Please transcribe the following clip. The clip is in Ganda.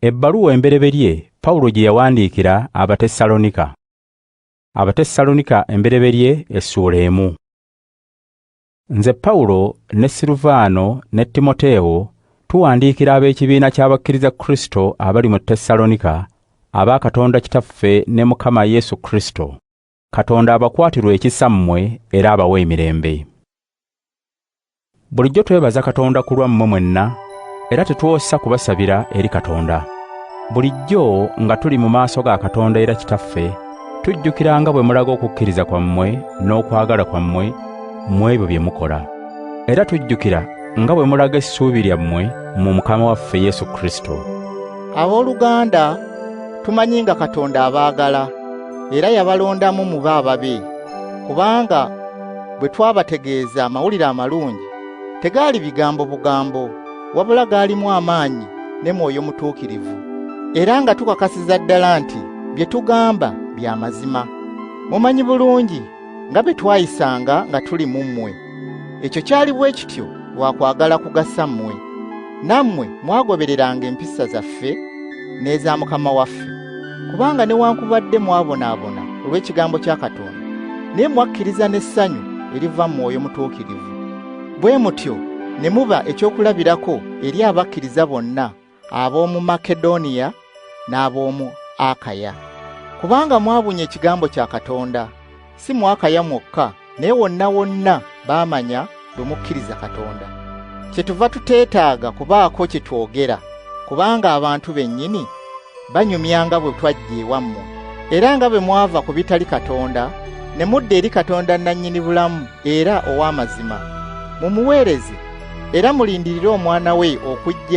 Ebbaluwa embereberye Pawulo gye yawandiikira Abasessaloniika. Abasessaloniika embereberye Essuula 1. Nze Pawulo ne Silvaano ne Timoteewo tuwandiikira ab'ekibiina ky'abakkiriza Kristo abali mu Tessaloniika, aba Katonda Kitaffe ne Mukama Yesu Kristo. Katonda abakwatirwa ekisa mmwe era abawa emirembe. Bulijjo twebaza Katonda ku lwammwe mwenna, era tetwosa kubasabira eri Katonda. Bulijjo nga tuli mu maaso ga Katonda era Kitaffe, tujjukiranga bwe mulaga okukkiriza kwammwe n'okwagala kwammwe mu ebyo bye mukola. Era tujjukira nga bwe mulaga essuubi lyammwe mu Mukama waffe Yesu Kristo. Abooluganda, tumanyi nga Katonda abaagala, era yabalondamu mube ababe, kubanga bwe twabategeeza amawulire amalungi, tegaali bigambo bugambo, wabula gaalimu amaanyi ne mwoyo mutuukirivu, era nga tukakasiza ddala nti bye tugamba bya mazima. Mumanyi bulungi nga bwe twayisanga nga tuli mu mmwe. Ekyo kyali bwe kityo lwa kwagala kugasa mmwe. Nammwe mwagobereranga empisa zaffe n'eza Mukama waffe, kubanga newankubadde mwabonaabona olw'ekigambo kya Katonda, naye mwakkiriza n'essanyu eriva mu mwoyo mutuukirivu. Bwe mutyo ne muba ekyokulabirako eri abakkiriza bonna ab'omu Makedoniya n'ab'omu Akaya. Kubanga mwabunye ekigambo kya Katonda, si mu Akaya mwokka, naye wonna wonna baamanya bwe mukkiriza Katonda. Kyetuva tuteetaaga kubaako kye twogera, kubanga abantu bennyini banyumyanga bwe twajja ewammwe, era nga bwe mwava ku bitali Katonda ne mudda eri Katonda nannyini bulamu era ow'amazima. Mumuweereze era mulindirire omwana we okujja